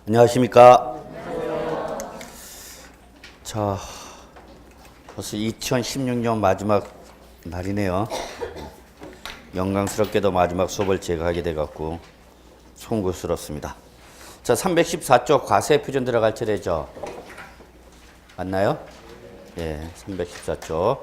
안녕하십니까. 자, 벌써 2016년 마지막 날이네요. 영광스럽게도 마지막 수업을 제가 하게 돼갖고 송구스럽습니다. 자, 314쪽 과세 표준 들어갈 차례죠. 맞나요? 예, 314쪽.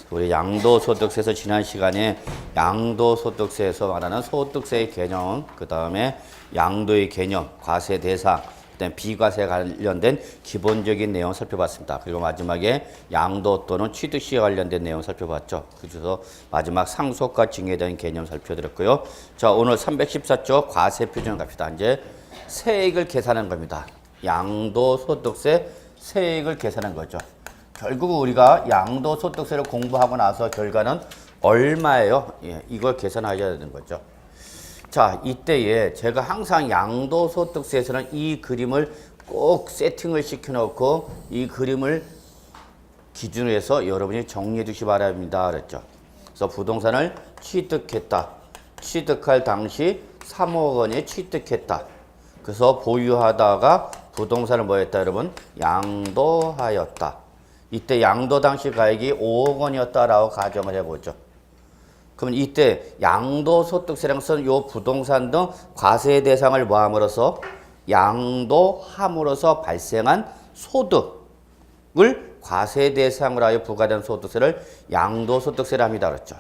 우리 양도소득세에서 지난 시간에 양도소득세에서 말하는 소득세의 개념, 그 다음에 양도의 개념, 과세 대상, 그다음에 비과세 관련된 기본적인 내용 살펴봤습니다. 그리고 마지막에 양도 또는 취득시에 관련된 내용 살펴봤죠. 그래서 마지막 상속과 증여에 대한 개념 살펴드렸고요. 자, 오늘 314쪽 과세 표준 갑시다. 이제 세액을 계산한 겁니다. 양도소득세 세액을 계산한 거죠. 결국 우리가 양도소득세를 공부하고 나서 결과는 얼마예요? 예, 이걸 계산해야 되는 거죠. 자, 이때에 제가 항상 양도소득세에서는 이 그림을 꼭 세팅을 시켜놓고 이 그림을 기준으로 해서 여러분이 정리해 두시기 바랍니다. 그랬죠. 그래서 부동산을 취득했다. 취득할 당시 3억 원에 취득했다. 그래서 보유하다가 부동산을 뭐 했다, 여러분? 양도하였다. 이때 양도 당시 가액이 5억 원이었다라고 가정을 해보죠. 그럼 이때 양도소득세라는 것은 요 부동산 등 과세 대상을 뭐함으로써 양도함으로써 발생한 소득을 과세 대상으로 하여 부과된 소득세를 양도소득세라 합니다. 그렇죠.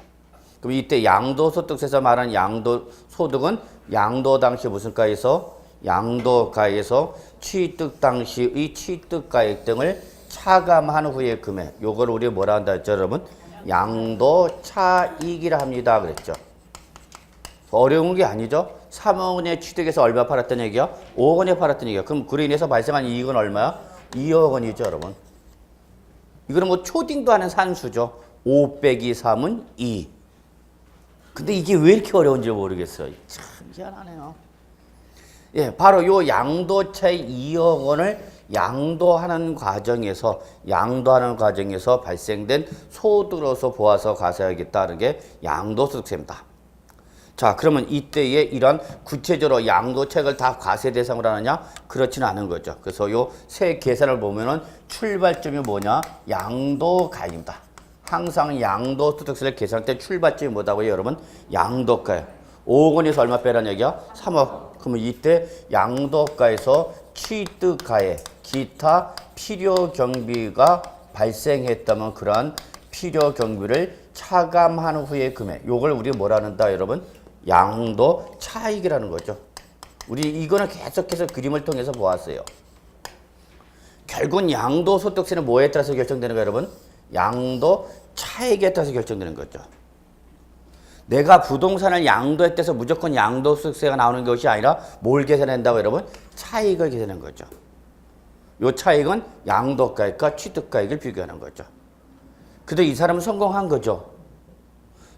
그럼 이때 양도소득세에서 말하는 양도소득은 양도 당시 무슨 가에서 양도가에서 취득 당시의 취득가액 등을 차감한 후의 금액, 요걸 우리 뭐라 한다 했죠, 여러분? 양도차익이라 합니다. 그랬죠. 어려운 게 아니죠. 3억 원에 취득해서 얼마 팔았던 얘기야? 5억 원에 팔았던 얘기야. 그럼 그로 인해서 발생한 이익은 얼마야? 2억 원이죠, 여러분. 이거는 뭐 초딩도 하는 산수죠. 5 빼기 3은 2. 근데 이게 왜 이렇게 어려운지 모르겠어요. 참 희한하네요. 예, 바로 요 양도차익 2억 원을 양도하는 과정에서 발생된 소득으로서 보아서 과세하겠다는 게 양도소득세입니다. 자, 그러면 이때에 이런 구체적으로 양도차익을 다 과세 대상으로 하느냐? 그렇지는 않은 거죠. 그래서 요 세 계산을 보면은 출발점이 뭐냐? 양도가입니다. 항상 양도소득세를 계산할 때 출발점이 뭐다고요, 여러분? 양도가예요. 5억 원에서 얼마 빼라는 얘기야? 3억. 그러면 이때 양도가에서 취득가액, 기타 필요 경비가 발생했다면 그러한 필요 경비를 차감한 후의 금액. 요걸 우리 뭐라 한다, 여러분? 양도 차익이라는 거죠. 우리 이거는 계속해서 그림을 통해서 보았어요. 결국은 양도소득세는 뭐에 따라서 결정되는 거예요, 여러분? 양도 차익에 따라서 결정되는 거죠. 내가 부동산을 양도했대서 무조건 양도소득세가 나오는 것이 아니라 뭘 계산한다고, 여러분? 차익을 계산하는 거죠. 요 차익은 양도가액과 취득가액을 비교하는 거죠. 근데 이 사람은 성공한 거죠.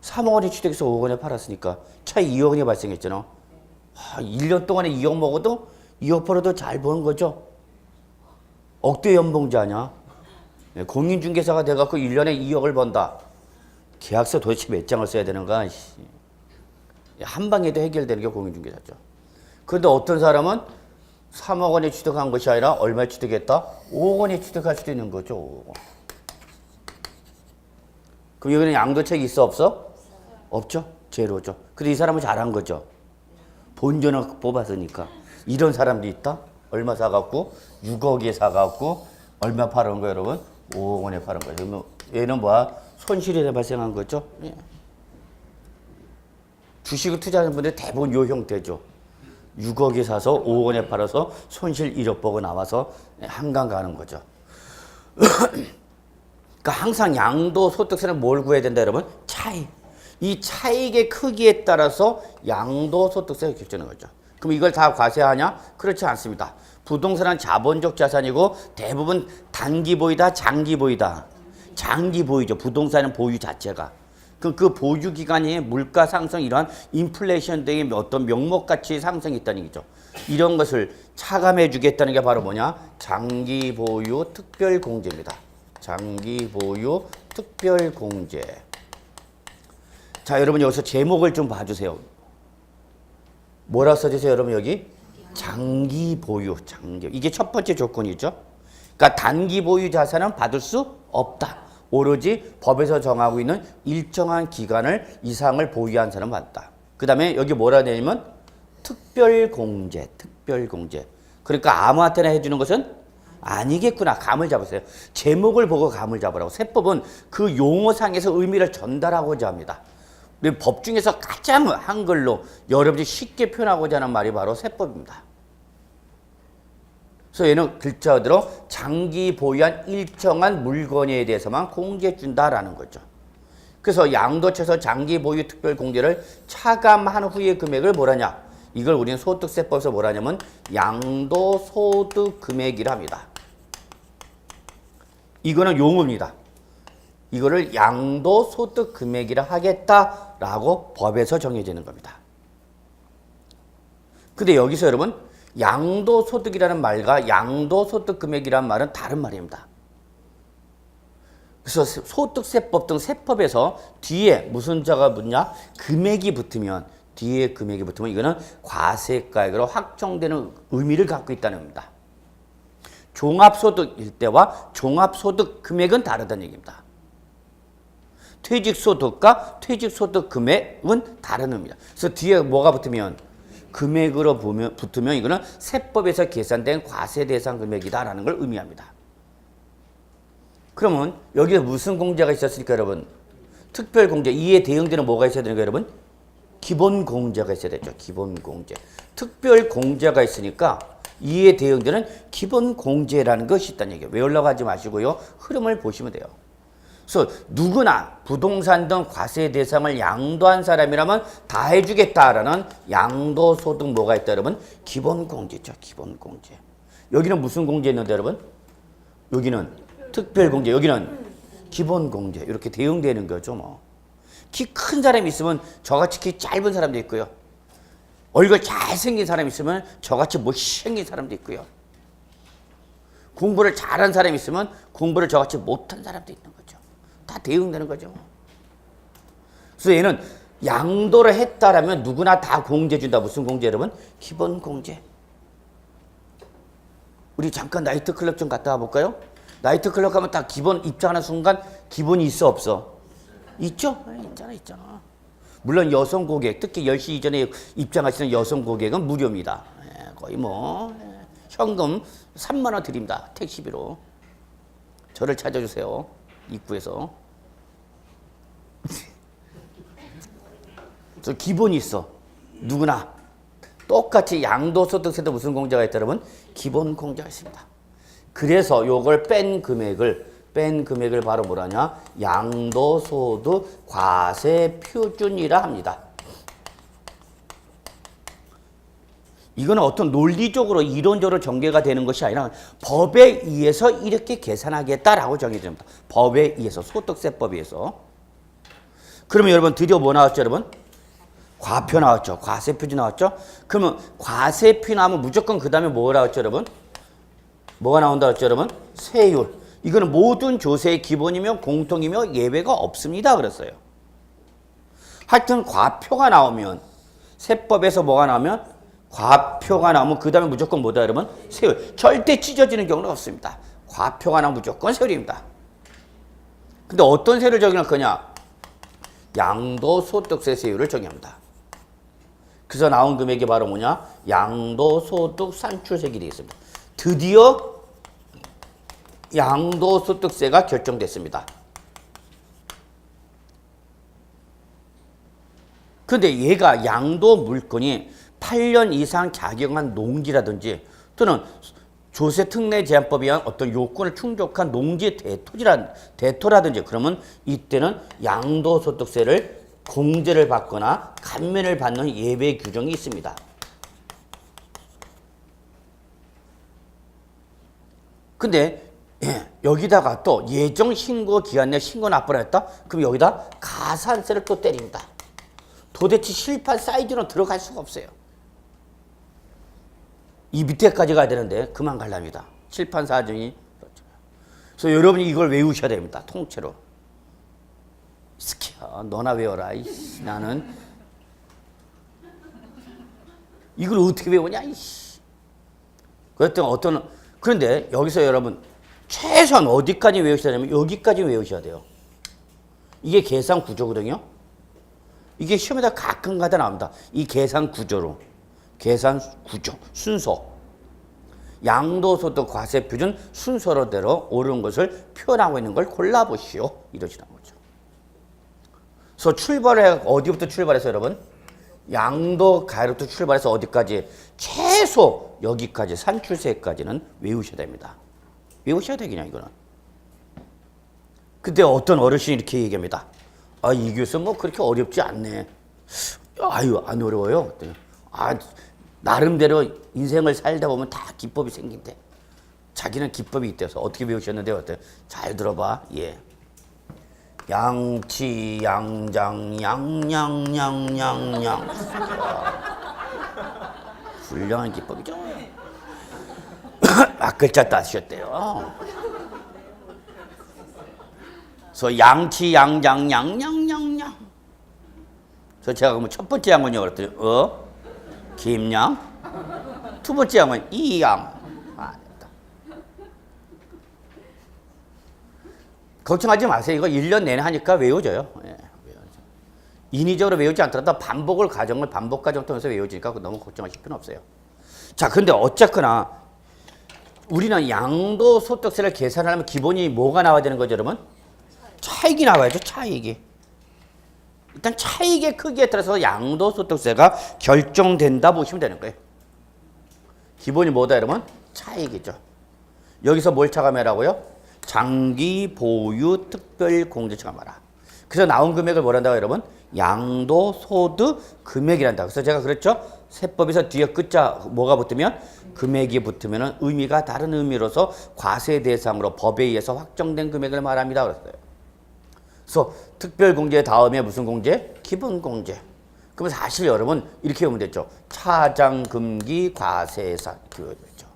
3억 원에 취득해서 5억 원에 팔았으니까 차익 2억 원이 발생했잖아. 1년 동안에 2억 먹어도 2억 벌어도 잘 버는 거죠. 억대 연봉자 아니야. 공인중개사가 돼갖고 1년에 2억을 번다. 계약서 도대체 몇 장을 써야 되는가? 한 방에도 해결되는 게 공인중개사죠. 그런데 어떤 사람은 3억 원에 취득한 것이 아니라 얼마에 취득했다? 5억 원에 취득할 수도 있는 거죠. 5억 원. 그럼 여기는 양도차익 있어, 없어? 없죠. 제로죠. 근데 이 사람은 잘한 거죠. 본전을 뽑았으니까. 이런 사람도 있다? 얼마 사갖고? 6억에 사갖고 얼마 팔은 거예요, 여러분? 5억 원에 파는 거예요. 그러면 얘는 뭐야? 손실이 발생한 거죠. 예. 주식을 투자하는 분들 대부분 요 형태죠. 6억에 사서 5억 원에 팔아서 손실 1억 보고 나와서 한강 가는 거죠. 그러니까 항상 양도소득세는 뭘 구해야 된다, 여러분? 차익. 이 차익의 크기에 따라서 양도소득세가 결정하는 거죠. 그럼 이걸 다 과세하냐? 그렇지 않습니다. 부동산은 자본적 자산이고 대부분 단기 보유다, 장기 보유다. 장기 보유죠. 부동산은 보유 자체가. 그 보유 기간이 물가 상승, 이러한 인플레이션 등의 어떤 명목가치 상승이 있다는 얘기죠. 이런 것을 차감해 주겠다는 게 바로 뭐냐? 장기 보유 특별 공제입니다. 장기 보유 특별 공제. 자, 여러분 여기서 제목을 좀 봐주세요. 뭐라 써주세요, 여러분 여기? 장기 보유, 장기. 이게 첫 번째 조건이죠. 그러니까 단기 보유 자산은 받을 수 없다. 오로지 법에서 정하고 있는 일정한 기간을 이상을 보유한 사람은 받다. 그 다음에 여기 뭐라 되냐면 특별공제, 특별공제. 그러니까 아무한테나 해주는 것은 아니겠구나. 감을 잡으세요. 제목을 보고 감을 잡으라고. 세법은 그 용어상에서 의미를 전달하고자 합니다. 우리 법 중에서 가장 한글로 여러분이 쉽게 표현하고자 하는 말이 바로 세법입니다. 그래서 얘는 글자 그대로 장기 보유한 일정한 물건에 대해서만 공제해 준다라는 거죠. 그래서 양도처에서 장기 보유 특별 공제를 차감한 후의 금액을 뭐라냐? 이걸 우리는 소득세법에서 뭐라냐면 양도소득 금액이라 합니다. 이거는 용어입니다. 이거를 양도소득 금액이라 하겠다라고 법에서 정해지는 겁니다. 근데 여기서 여러분 양도소득이라는 말과 양도소득 금액이라는 말은 다른 말입니다. 그래서 소득세법 등 세법에서 뒤에 무슨 자가 붙냐? 금액이 붙으면 뒤에 금액이 붙으면 이거는 과세가액으로 확정되는 의미를 갖고 있다는 겁니다. 종합소득일 때와 종합소득 금액은 다르다는 얘기입니다. 퇴직소득과 퇴직소득 금액은 다른 의미입니다. 그래서 뒤에 뭐가 붙으면 금액으로 붙으면 이거는 세법에서 계산된 과세 대상 금액이다라는 걸 의미합니다. 그러면 여기에 무슨 공제가 있었을까 여러분? 특별공제. 이에 대응되는 뭐가 있어야 되는가 여러분? 기본공제가 있어야 되죠. 기본공제. 특별공제가 있으니까 이에 대응되는 기본공제라는 것이 있다는 얘기예요. 외우려고 하지 마시고요. 흐름을 보시면 돼요. 그래서 누구나 부동산 등 과세 대상을 양도한 사람이라면 다 해주겠다라는 양도소득 뭐가 있다 여러분? 기본공제죠. 기본공제. 여기는 무슨 공제 있는데 여러분? 여기는 특별공제. 여기는 기본공제. 이렇게 대응되는 거죠. 뭐. 키 큰 사람이 있으면 저같이 키 짧은 사람도 있고요. 얼굴 잘생긴 사람이 있으면 저같이 못생긴 사람도 있고요. 공부를 잘한 사람이 있으면 공부를 저같이 못한 사람도 있는 거죠. 다 대응되는 거죠. 그래서 얘는 양도를 했다라면 누구나 다 공제 준다. 무슨 공제 여러분? 기본 공제. 우리 잠깐 나이트클럽 좀 갔다 와볼까요? 나이트클럽 가면 다 기본 입장하는 순간 기본이 있어 없어? 있죠? 있잖아. 물론 여성 고객, 특히 10시 이전에 입장하시는 여성 고객은 무료입니다. 거의 뭐 현금 3만 원 드립니다. 택시비로. 저를 찾아주세요. 입구에서. 저 기본이 있어. 누구나. 똑같이 양도소득세도 무슨 공제가 있다 여러분? 기본 공제가 있습니다. 그래서 요걸 뺀 금액을 바로 뭐라냐? 양도소득 과세표준이라 합니다. 이거는 어떤 논리적으로 이론적으로 전개가 되는 것이 아니라 법에 의해서 이렇게 계산하겠다라고 정해집니다. 법에 의해서, 소득세법에 의해서. 그러면 여러분 드디어 뭐 나왔죠 여러분? 과표 나왔죠. 과세표준 나왔죠. 그러면 과세표 나오면 무조건 그 다음에 뭐가 나왔죠 여러분? 뭐가 나온다 했죠 여러분? 세율. 이거는 모든 조세의 기본이며 공통이며 예외가 없습니다 그랬어요. 하여튼 과표가 나오면, 세법에서 뭐가 나오면, 과표가 나오면 그 다음에 무조건 뭐다 여러분? 세율. 절대 찢어지는 경우는 없습니다. 과표가 나오면 무조건 세율입니다. 근데 어떤 세율을 적용할 거냐? 양도소득세 세율을 적용합니다. 그래서 나온 금액이 바로 뭐냐? 양도소득 산출세율이 되겠습니다. 드디어 양도소득세가 결정됐습니다. 근데 얘가 양도 물건이 8년 이상 작용한 농지라든지 또는 조세특례제한법에 의한 어떤 요건을 충족한 농지 대토라든지 그러면 이때는 양도소득세를 공제를 받거나 감면을 받는 예외 규정이 있습니다. 근데 여기다가 또 예정 신고 기간 내 신고 납부를 했다? 그럼 여기다 가산세를 또 때립니다. 도대체 실판 사이즈로 들어갈 수가 없어요. 이 밑에까지 가야 되는데 그만 가랍니다. 칠판 사정이. 그래서 여러분이 이걸 외우셔야 됩니다. 통째로. 스키야 너나 외워라. 나는 이걸 어떻게 외우냐. 그랬더니 그런데 여기서 여러분 최소한 어디까지 외우셔야 되냐면 여기까지 외우셔야 돼요. 이게 계산 구조거든요. 이게 시험에다 가끔가다 나옵니다. 이 계산 구조로. 계산 구조, 순서. 양도소득 과세표준 순서로대로 옳은 것을 표현하고 있는 걸 골라보시오. 이러시라는 거죠. 그래서 출발해, 어디부터 출발해서 여러분? 양도 가로부터 출발해서 어디까지? 최소 여기까지, 산출세까지는 외우셔야 됩니다. 외우셔야 되겠냐, 이거는. 근데 어떤 어르신이 이렇게 얘기합니다. 아, 이 교수 뭐 그렇게 어렵지 않네. 아유, 안 어려워요. 나름대로 인생을 살다 보면 다 기법이 생긴대. 자기는 기법이 있대서 어떻게 배우셨는데 어때? 잘 들어봐. 예. 양치, 양장, 양양양양양. 훌륭한 기법이죠. 글자 따셨대요. 그래서 양치, 양장, 양양양양. 그래서 제가 그러면 첫 번째 양은요, 그랬더니 김양. 두 번째 양은 이양. 걱정하지 마세요. 이거 1년 내내 하니까 외워져요. 예, 외워져. 인위적으로 외우지 않더라도 반복 과정 통해서 외워지니까 너무 걱정하실 필요는 없어요. 자, 근데 어쨌거나 우리는 양도소득세를 계산하려면 기본이 뭐가 나와야 되는 거죠, 여러분? 차익이 나와야죠, 차익이. 일단 차익의 크기에 따라서 양도소득세가 결정된다 보시면 되는 거예요. 기본이 뭐다, 여러분? 차익이죠. 여기서 뭘 차감해라고요? 장기 보유 특별 공제 차감하라. 그래서 나온 금액을 뭐란다고 여러분? 양도소득 금액이란다. 그래서 제가 그랬죠? 세법에서 뒤에 끝자 뭐가 붙으면 금액이 붙으면 의미가 다른 의미로서 과세 대상으로 법에 의해서 확정된 금액을 말합니다. 그랬어요. 그래서 특별 공제 다음에 무슨 공제? 기본 공제. 그러면 사실 여러분 이렇게 보면 됐죠. 차장금기 과세산 그거죠.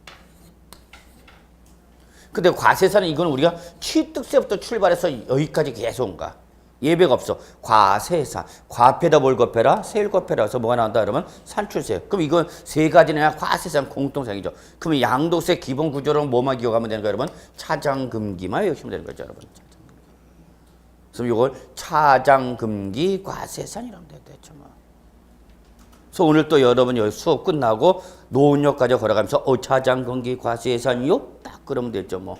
근데 과세산은 이건 우리가 취득세부터 출발해서 여기까지 계속 온가. 예배가 없어. 과세산. 과패다 뭘 곱해라? 세율 곱해라. 그래서 뭐가 나온다 그러면 산출세. 그럼 이건 세 가지는 과세산 공통상이죠. 그러면 양도세 기본 구조로 뭐만 기억하면 되는 거예요, 여러분? 차장금기만 외우시면 되는 거죠, 여러분. 그래서 이걸 차장금기 과세산이라고 되죠. 뭐. 그래서 오늘 또 여러분 여기 수업 끝나고 노원역까지 걸어가면서 차장금기 과세산이요? 딱 그러면 되죠. 뭐.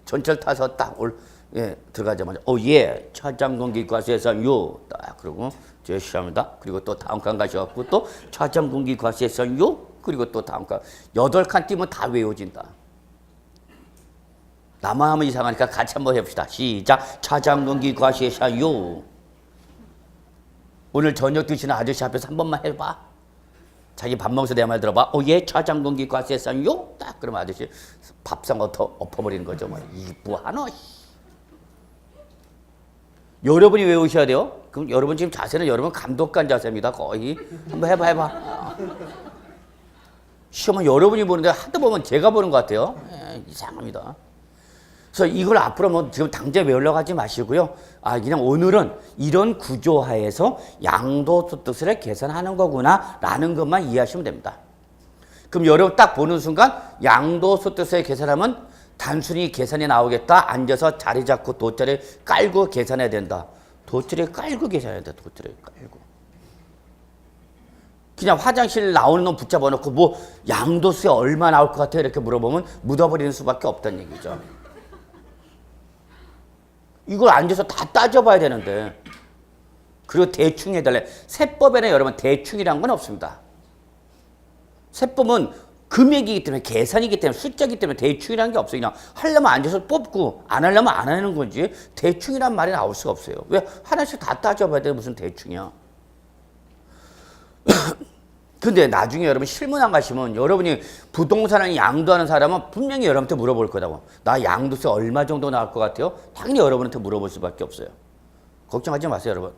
전철 타서 딱 들어가자마자 예, 차장금기 과세산요. 딱 그러고 제 시합니다. 그리고 또 다음 칸 가셔갖고 또 차장금기 과세산요. 그리고 또 다음 칸 8칸 뛰면 다 외워진다. 나만 하면 이상하니까 같이 한번 해봅시다. 시작. 차장금기 과세산요. 오늘 저녁 드시는 아저씨 앞에서 한 번만 해봐. 자기 밥 먹어서 내 말 들어봐. 예, 차장금기 과세산요. 딱 그러면 아저씨 밥상 엎어버리는 거죠. 뭐 이쁘하노. 여러분이 외우셔야 돼요. 그럼 여러분 지금 자세는 여러분 감독관 자세입니다. 거의 한번 해봐. 시험은 여러분이 보는데 하다 보면 제가 보는 것 같아요. 이상합니다. 그래서 이걸 앞으로 뭐 지금 당장 외우려고 하지 마시고요. 그냥 오늘은 이런 구조하에서 양도소득세를 계산하는 거구나 라는 것만 이해하시면 됩니다. 그럼 여러분 딱 보는 순간 양도소득세 계산하면 단순히 계산이 나오겠다. 앉아서 자리 잡고 돗자리 깔고 계산해야 된다. 돗자리 깔고 계산해야 된다. 돗자리 깔고. 그냥 화장실 나오는 놈 붙잡아 놓고 뭐 양도세 얼마 나올 것 같아요? 이렇게 물어보면 묻어버리는 수밖에 없다는 얘기죠. 이걸 앉아서 다 따져봐야 되는데. 그리고 대충 해달래. 세법에는 여러분 대충이란 건 없습니다. 세법은 금액이기 때문에 계산이기 때문에 숫자이기 때문에 대충이라는 게 없어요. 그냥 하려면 앉아서 뽑고 안 하려면 안 하는 건지 대충이란 말이 나올 수가 없어요. 왜 하나씩 다 따져봐야 돼. 무슨 대충이야. 근데 나중에 여러분 실무나 가시면 여러분이 부동산을 양도하는 사람은 분명히 여러분한테 물어볼 거다고. 나 양도세 얼마 정도 나올 것 같아요? 당연히 여러분한테 물어볼 수밖에 없어요. 걱정하지 마세요, 여러분.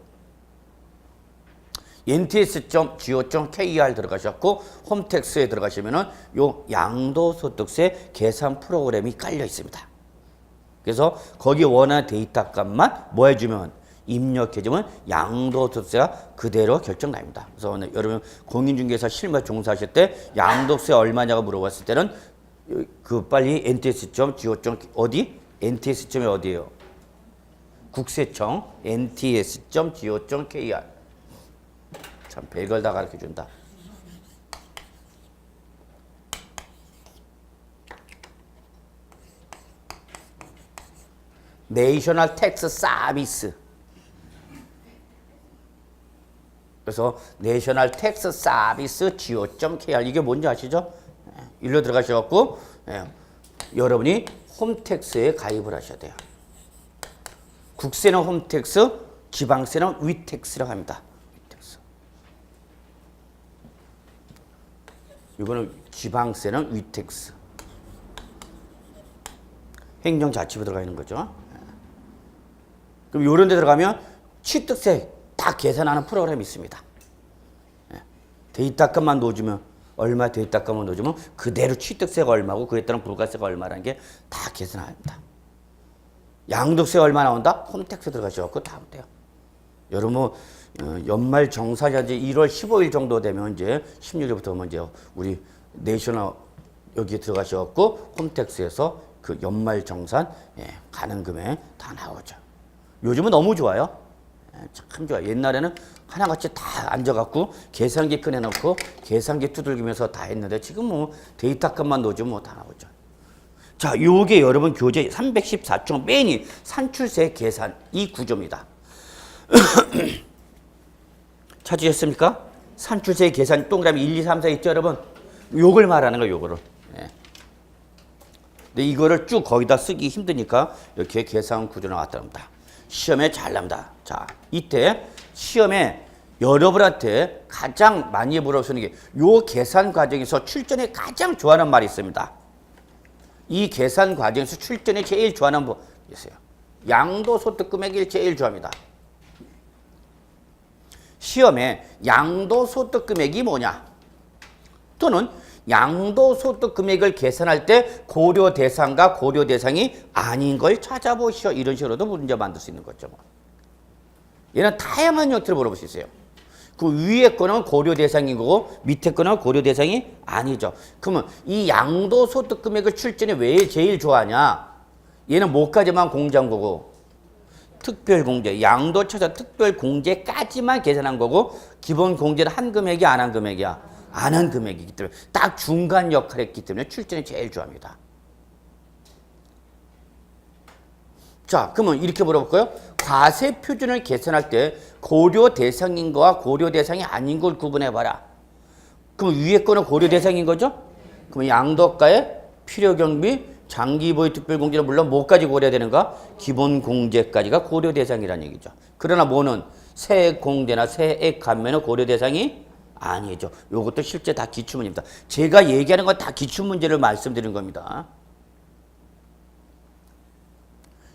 nts.go.kr 들어가셨고 홈택스에 들어가시면은 요 양도소득세 계산 프로그램이 깔려 있습니다. 그래서 거기 원하는 데이터 값만 뭐 해주면 입력해주면 양도소득세가 그대로 결정납니다. 그래서 오늘 여러분 공인중개사 실무 종사하실 때 양도세 얼마냐고 물어봤을 때는 그 빨리 nts.go. 어디? nts.이 어디예요? 국세청 nts.go.kr. 참 별걸 다 가르쳐준다. 내셔널 텍스 서비스. 그래서 내셔널 텍스 서비스 go.kr 이게 뭔지 아시죠? 일로 들어가셔갖고 여러분이 홈택스에 가입을 하셔야 돼요. 국세는 홈택스, 지방세는 위택스라고 합니다. 위택스. 이거는 지방세는 위택스. 행정자치부 들어가 있는 거죠. 그럼 이런 데 들어가면 취득세 다 계산하는 프로그램이 있습니다. 데이터값만 넣어주면 얼마 데이터값만 넣어주면 그대로 취득세가 얼마고 그에 따른 부가세가 얼마라는 게 다 계산합니다. 양도세 얼마 나온다? 홈택스 들어가셔갖고 다 하면 돼요. 여러분 연말 정산이 이제 1월 15일 정도 되면 이제 16일부터 이제 우리 내셔널 여기에 들어가셔갖고 홈택스에서 그 연말 정산 가는 금액 다 나오죠. 요즘은 너무 좋아요. 참 좋아요. 옛날에는 하나같이 다 앉아갖고 계산기 꺼내놓고 계산기 두들기면서 다 했는데 지금 뭐 데이터값만 넣어주면 뭐 다 나오죠. 자, 요게 여러분 교재 314쪽 맨이 산출세 계산 이 구조입니다. 찾으셨습니까? 산출세 계산 동그라미 1, 2, 3, 4 있죠, 여러분? 요걸 말하는 거예요, 요거를. 근데 이거를 쭉 거기다 쓰기 힘드니까 이렇게 계산 구조 나왔답니다. 시험에 잘 납니다. 자, 이때 시험에 여러분한테 가장 많이 물어보는 게 요 계산 과정에서 출전에 가장 좋아하는 말이 있습니다. 이 계산 과정에서 출전에 제일 좋아하는 뭐 있어요? 양도소득 금액을 제일 좋아합니다. 시험에 양도소득 금액이 뭐냐? 또는 양도소득 금액을 계산할 때 고려 대상과 고려 대상이 아닌 걸 찾아보시오. 이런 식으로도 문제 만들 수 있는 거죠. 얘는 다양한 형태로 물어볼 수 있어요. 그 위에 거는 고려 대상이고 밑에 거는 고려 대상이 아니죠. 그러면 이 양도소득 금액을 출전에 왜 제일 좋아하냐? 얘는 뭐까지만 공제한 거고 특별공제, 양도처자 특별공제까지만 계산한 거고 기본 공제는 한 금액이 안 한 금액이야. 안 한 금액이기 때문에 딱 중간 역할을 했기 때문에 출전에 제일 좋아합니다. 자, 그러면 이렇게 물어볼까요? 과세 표준을 계산할 때 고려 대상인 거와 고려 대상이 아닌 걸 구분해봐라. 그럼 위에 거는 고려 대상인 거죠? 그럼 양도가의 필요경비, 장기보유 특별공제는 물론 뭐까지 고려해야 되는가? 기본공제까지가 고려 대상이라는 얘기죠. 그러나 뭐는 세액공제나 세액 감면은 고려 대상이 아니죠. 이것도 실제 다 기출문제입니다. 제가 얘기하는 건 다 기출문제를 말씀드린 겁니다.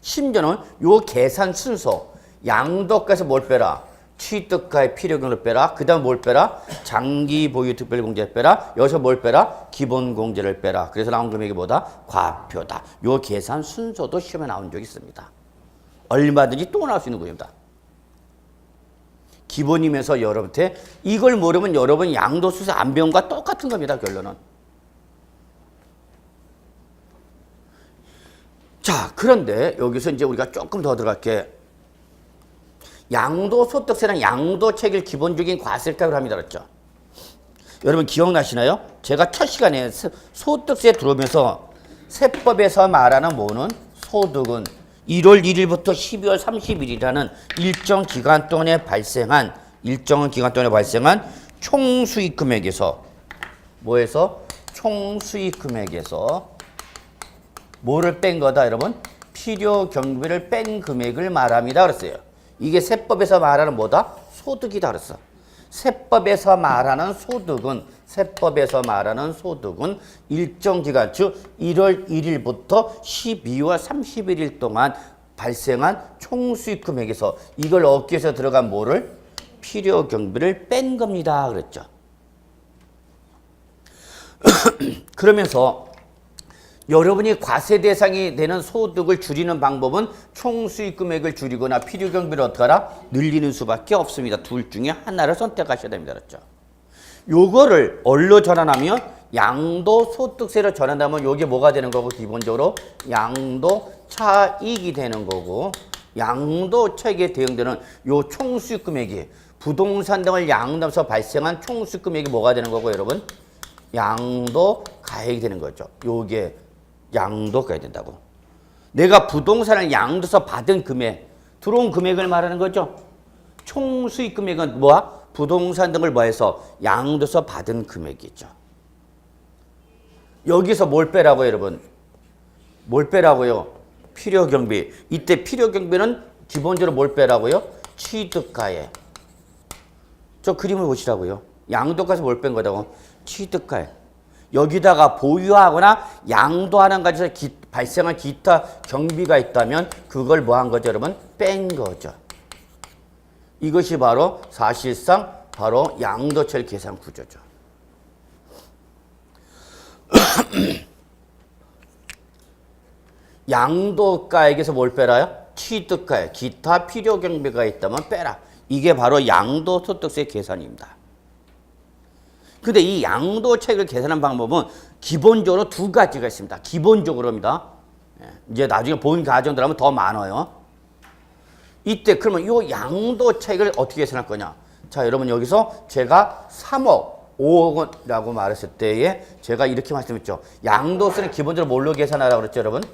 심지어는 요 계산 순서 양도가에서 뭘 빼라? 취득가의 필요경을 빼라. 그 다음 뭘 빼라? 장기보유 특별공제 빼라. 여기서 뭘 빼라? 기본공제를 빼라. 그래서 나온 금액이 뭐다? 과표다. 요 계산 순서도 시험에 나온 적이 있습니다. 얼마든지 또 나올 수 있는 겁니다. 기본이면서 여러분한테 이걸 모르면 여러분 양도소득세 안 배운 거와 똑같은 겁니다. 결론은. 자, 그런데 여기서 이제 우리가 조금 더 들어갈게. 양도소득세는 양도체계를 기본적인 과세가로 합니다. 그랬죠? 여러분 기억나시나요? 제가 첫 시간에 소득세 들어오면서 세법에서 말하는 뭐는 소득은 1월 1일부터 12월 30일이라는 일정 기간 동안에 발생한 총수익 금액에서 뭐에서? 총수익 금액에서 뭐를 뺀 거다, 여러분? 필요 경비를 뺀 금액을 말합니다. 그랬어요. 이게 세법에서 말하는 뭐다? 소득이다 그랬어. 세법에서 말하는 소득은 일정 기간, 즉 1월 1일부터 12월 31일 동안 발생한 총수익 금액에서 이걸 얻기 위해서 들어간 뭐를? 필요 경비를 뺀 겁니다. 그랬죠. 그러면서 여러분이 과세 대상이 되는 소득을 줄이는 방법은 총수익 금액을 줄이거나 필요 경비를 어떻게 하라? 늘리는 수밖에 없습니다. 둘 중에 하나를 선택하셔야 됩니다. 그렇죠? 요거를 얼로 전환하면 양도소득세로 전환하면 요게 뭐가 되는 거고 기본적으로 양도차익이 되는 거고 양도차익에 대응되는 요 총수익 금액이 부동산 등을 양도하면서 발생한 총수익 금액이 뭐가 되는 거고 여러분? 양도가액이 되는 거죠. 요게 양도가액이 된다고. 내가 부동산을 양도해서 받은 금액, 들어온 금액을 말하는 거죠. 총수익 금액은 뭐야? 부동산 등을 뭐해서 양도해서 받은 금액이죠. 여기서 뭘 빼라고요, 여러분? 뭘 빼라고요? 필요경비. 이때 필요경비는 기본적으로 뭘 빼라고요? 취득가액. 저 그림을 보시라고요. 양도가에서 뭘 뺀 거다고? 취득가액. 여기다가 보유하거나 양도하는 가지에서 발생한 기타 경비가 있다면 그걸 뭐 한 거죠, 여러분? 뺀 거죠. 이것이 바로 사실상 바로 양도처리 계산 구조죠. 양도가액에서 뭘 빼라요? 취득가액, 기타 필요 경비가 있다면 빼라. 이게 바로 양도소득세 계산입니다. 근데 이 양도차익을 계산하는 방법은 기본적으로 두 가지가 있습니다. 기본적으로입니다. 이제 나중에 본 과정 들어가면 더 많아요. 이때 그러면 이 양도차익을 어떻게 계산할 거냐? 자, 여러분 여기서 제가 3억, 5억 원이라고 말했을 때에 제가 이렇게 말씀했죠. 양도세는 기본적으로 뭘로 계산하라고 그랬죠, 여러분?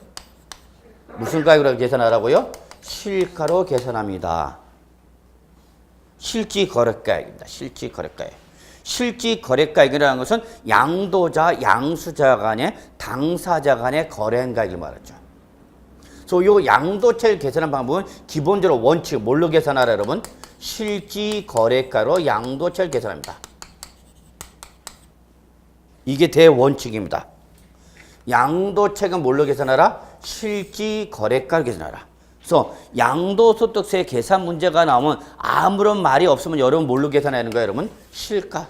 무슨 가액으로 계산하라고요? 실가로 계산합니다. 실지거래가액입니다. 실지거래가액. 실지거래가액이라는 것은 양도자, 양수자 간의 당사자 간의 거래가액을 말하죠. 그래서 이 양도차익을 계산하는 방법은 기본적으로 원칙, 뭘로 계산하라 여러분? 실지거래가로 양도차익을 계산합니다. 이게 대원칙입니다. 양도차익은 뭘로 계산하라? 실지거래가로 계산하라. 그래서 양도소득세 계산 문제가 나오면 아무런 말이 없으면 여러분 뭘로 계산하는 거예요, 여러분? 실가.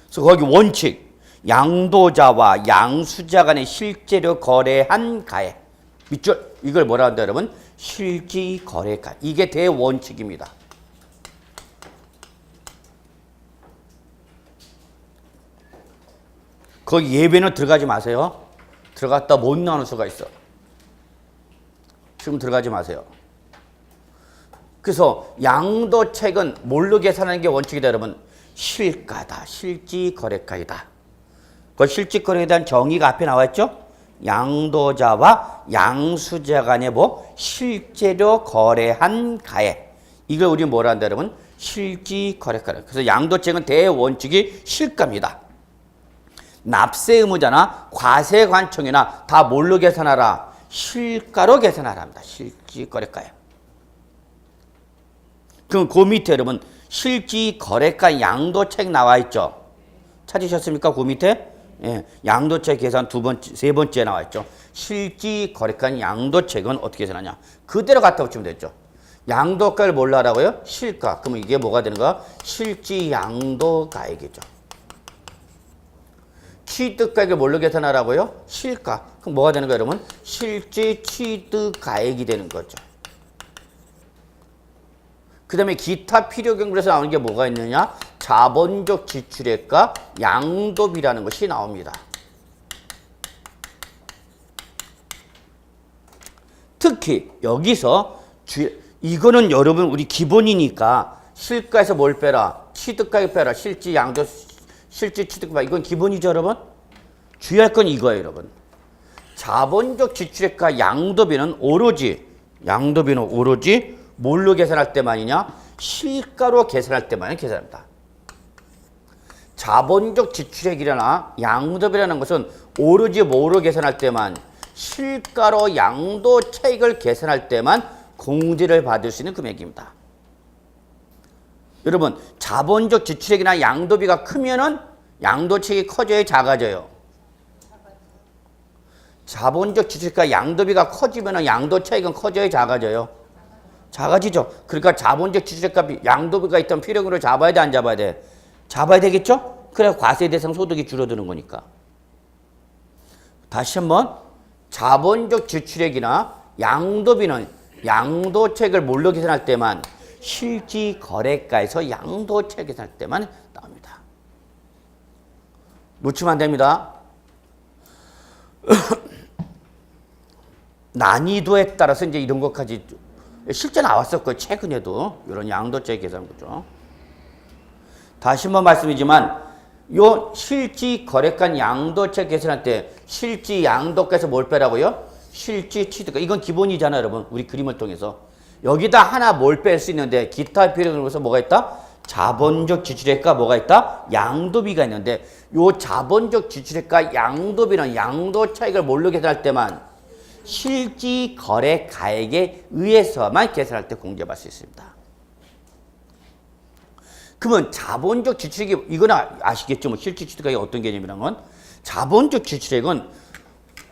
그래서 거기 원칙, 양도자와 양수자 간의 실제로 거래한 가액. 밑줄, 이걸 뭐라 한다, 여러분? 실지거래가. 이게 대원칙입니다. 거기 예외는 들어가지 마세요. 들어갔다 못 나오는 수가 있어. 지금 들어가지 마세요. 그래서 양도차익은 뭘로 계산하는 게 원칙이다, 여러분? 실가다. 실지거래가이다. 그 실지거래에 대한 정의가 앞에 나와 있죠? 양도자와 양수자 간의 뭐 실제로 거래한 가액. 이걸 우리 뭐라 한다, 여러분? 실지거래가. 그래서 양도차익은 대원칙이 실가입니다. 납세 의무자나 과세관청이나 다 뭘로 계산하라? 실가로 계산하라 합니다. 실지거래가액. 그럼 그 밑에 여러분 실지거래가 양도차익 나와 있죠? 찾으셨습니까? 그 밑에? 예, 양도차익 계산 세 번째 나와 있죠. 실지거래가 양도차익은 어떻게 계산하냐? 그대로 갖다 붙이면 됐죠. 양도가를 뭘로 하라고요? 실가. 그러면 이게 뭐가 되는 거야? 실지양도가액이죠. 취득가액을 뭘로 계산하라고요? 실가. 그럼 뭐가 되는 거예요, 여러분? 실지취득가액이 되는 거죠. 그 다음에 기타 필요경비에서 나오는 게 뭐가 있느냐? 자본적 지출액과 양도비라는 것이 나옵니다. 특히 여기서 이거는 여러분 우리 기본이니까 실가에서 뭘 빼라? 취득가액 빼라. 실지 양도 실지 취득가 이건 기본이죠, 여러분. 주의할 건 이거예요, 여러분. 자본적 지출액과 양도비는 오로지 뭘로 계산할 때만이냐? 실가로 계산할 때만 계산합니다. 자본적 지출액이나 양도비라는 것은 오로지 뭐로 계산할 때만 실가로 양도차익을 계산할 때만 공제를 받을 수 있는 금액입니다. 여러분 자본적 지출액이나 양도비가 크면은 양도차익이 커져요, 작아져요? 자본적 지출액과 양도비가 커지면은 양도차익은 커져요, 작아져요? 작아지죠. 그러니까 자본적 지출액과 양도비가 있던 필요금을 잡아야 돼, 안 잡아야 돼? 잡아야 되겠죠? 그래 과세 대상 소득이 줄어드는 거니까. 다시 한번 자본적 지출액이나 양도비는 양도책을 뭘로 계산할 때만 실지 거래가에서 양도책 계산할 때만 나옵니다. 놓치면 안 됩니다. 난이도에 따라서 이제 이런 것까지 실제 나왔었고 최근에도 이런 양도책 계산 거죠. 다시 한번 말씀이지만 요 실지 거래가 양도책 계산할 때 실지 양도가에서 뭘 빼라고요? 실지 취득가. 이건 기본이잖아요, 여러분. 우리 그림을 통해서. 여기다 하나 뭘 뺄 수 있는데 기타 비용을 넣어서 뭐가 있다? 자본적 지출액과 뭐가 있다? 양도비가 있는데 요 자본적 지출액과 양도비는 양도 차익을 뭘로 계산할 때만 실지 거래 가액에 의해서만 계산할 때 공제받을 수 있습니다. 그러면 자본적 지출액이 이건 아시겠죠? 뭐 실지 취득액이 어떤 개념이란 건 자본적 지출액은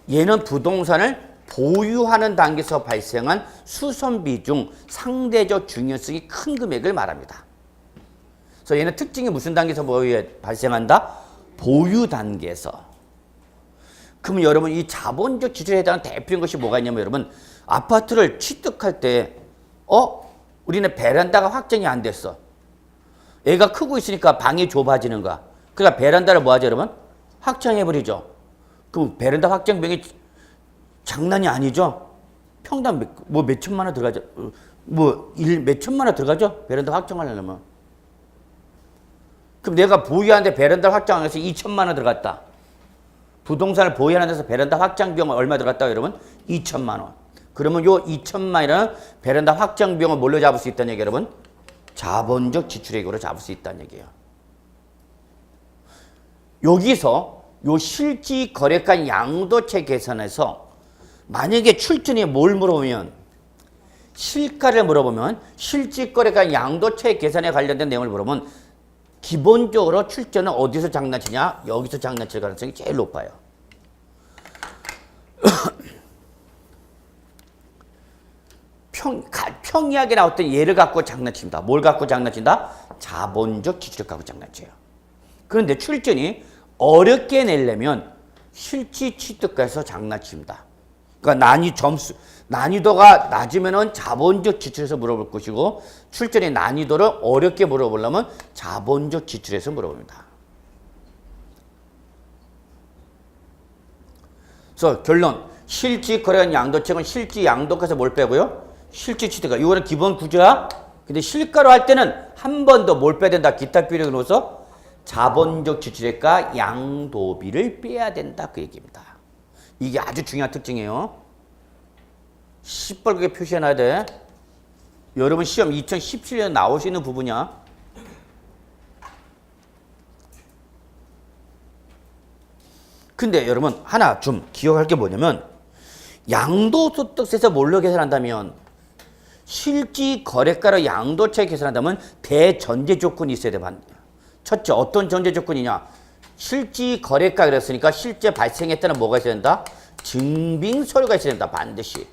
얘는 부동산을 보유하는 단계에서 발생한 수선비 중 상대적 중요성이 큰 금액을 말합니다. 그래서 얘는 특징이 무슨 단계에서 발생한다? 보유 단계에서. 그러면 여러분 이 자본적 지출에 해당하는 대표인 것이 뭐가 있냐면 여러분 아파트를 취득할 때 우리는 베란다가 확정이 안 됐어. 애가 크고 있으니까 방이 좁아지는 거야. 그러니까 베란다를 뭐 하죠 여러분? 확장해버리죠. 그럼 베란다 확장비용이 장난이 아니죠? 평당 몇 천만 원 들어가죠? 몇 천만 원 들어가죠? 베란다 확장하려면. 그럼 내가 보유하는데 베란다 확장해서 2천만 원 들어갔다. 부동산을 보유하는 데서 베란다 확장 비용은 얼마 들어갔다고 여러분? 2천만 원. 그러면 요 2천만 원은 베란다 확장 비용을 뭘로 잡을 수 있다는 얘기 여러분? 자본적 지출액으로 잡을 수 있다는 얘기예요. 여기서 요 실지 거래가 양도체 계산에서 만약에 출전이 뭘 물어보면 실가를 물어보면 실지 거래가 양도체 계산에 관련된 내용을 물어보면 기본적으로 출전은 어디서 장난치냐? 여기서 장난칠 가능성이 제일 높아요. 평이하게 나왔던 예를 갖고 장난칩니다. 뭘 갖고 장난친다? 자본적 지출액 갖고 장난쳐요. 그런데 출전이 어렵게 내려면 실지 취득가에서 장난칩니다. 그러니까 난이도가 낮으면은 자본적 지출에서 물어볼 것이고 출전의 난이도를 어렵게 물어보려면 자본적 지출에서 물어봅니다. 그래서 결론 실지 거래한 양도책은 실지 양도가에서 뭘 빼고요? 실지 취득가. 이거는 기본 구조야. 근데 실가로 할 때는 한 번 더 뭘 빼야 된다? 기타 비용을 넣어서 자본적 지출액과 양도비를 빼야 된다. 그 얘기입니다. 이게 아주 중요한 특징이에요. 시뻘겋게 표시해놔야 돼. 여러분 시험 2017년 나오시는 부분이야. 근데 여러분 하나 좀 기억할 게 뭐냐면 양도소득세에서 뭘로 계산한다면 실지 거래가로 양도체 계산한다면 대전제 조건이 있어야 돼. 첫째 어떤 전제 조건이냐. 실지 거래가 그랬으니까 실제 발생했다는 뭐가 있어야 된다? 증빙 서류가 있어야 된다. 반드시.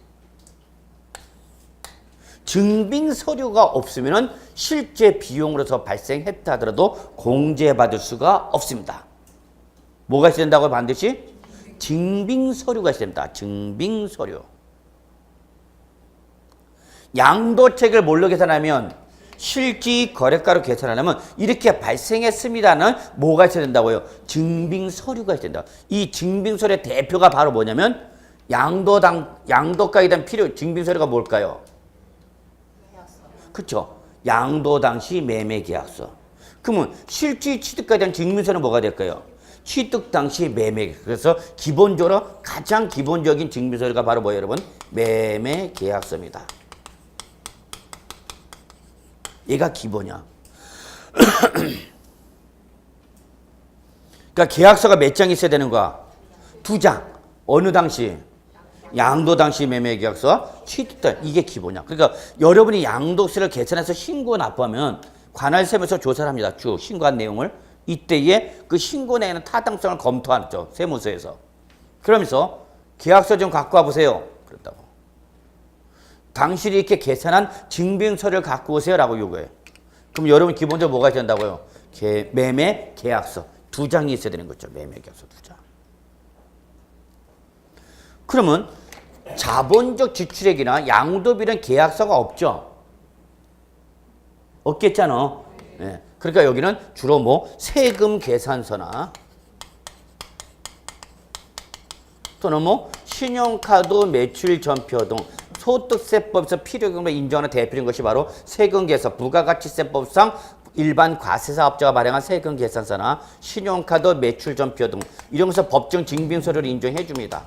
증빙 서류가 없으면 실제 비용으로서 발생했다 하더라도 공제받을 수가 없습니다. 뭐가 있어야 된다고요? 반드시? 증빙 서류가 있어야 됩니다. 증빙 서류. 양도책을 뭘로 계산하면 실지 거래가로 계산하려면 이렇게 발생했습니다는 뭐가 있어야 된다고요? 증빙 서류가 있어야 된다. 이 증빙 서류의 대표가 바로 뭐냐면 양도가에 대한 필요 증빙 서류가 뭘까요? 그렇죠. 양도 당시 매매 계약서. 그러면 실지 취득가에 대한 증빙서는 뭐가 될까요? 취득 당시 매매. 그래서 기본적으로 가장 기본적인 증빙서가 바로 뭐예요, 여러분? 매매 계약서입니다. 얘가 기본이야. 그러니까 계약서가 몇 장 있어야 되는 거야? 2장. 어느 당시? 양도 당시 매매 계약서, 취득당. 이게 기본이야. 그러니까 여러분이 양도세를 계산해서 신고 납부하면 관할세무서 조사를 합니다. 쭉 신고한 내용을. 이때에 그 신고 내에는 타당성을 검토하죠. 세무서에서. 그러면서 계약서 좀 갖고 와보세요. 그랬다고. 당신이 이렇게 계산한 증빙서를 갖고 오세요라고 요구해. 그럼 여러분 기본적으로 뭐가 있어야 된다고요? 매매 계약서. 두 장이 있어야 되는 거죠. 매매계약서 두 장. 그러면 자본적 지출액이나 양도비는 계약서가 없죠. 없겠잖아. 네. 그러니까 여기는 주로 뭐 세금 계산서나 또는 뭐 신용카드 매출 전표 등 소득세법에서 필요금을 인정하는 대표적인 것이 바로 세금계산, 부가가치세법상 일반 과세사업자가 발행한 세금계산서나 신용카드 매출 전표 등 이런 것을 법정 증빙서류를 인정해 줍니다.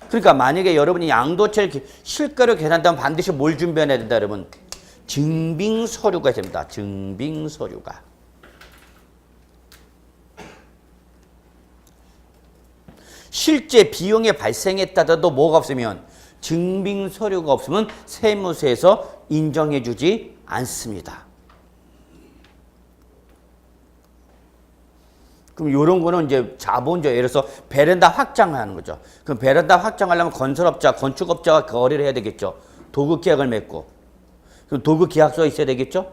그러니까 만약에 여러분이 양도세를 실가로 계산한다면 반드시 뭘 준비해야 된다 여러분? 증빙서류가 됩니다. 증빙서류가. 실제 비용이 발생했다더라도 뭐가 없으면 증빙서류가 없으면 세무서에서 인정해주지 않습니다. 그럼 이런 거는 이제 자본적, 예를 들어서 베란다 확장하는 거죠. 그럼 베란다 확장하려면 건설업자, 건축업자와 거래를 해야 되겠죠. 도급계약을 맺고. 그럼 도급계약서가 있어야 되겠죠.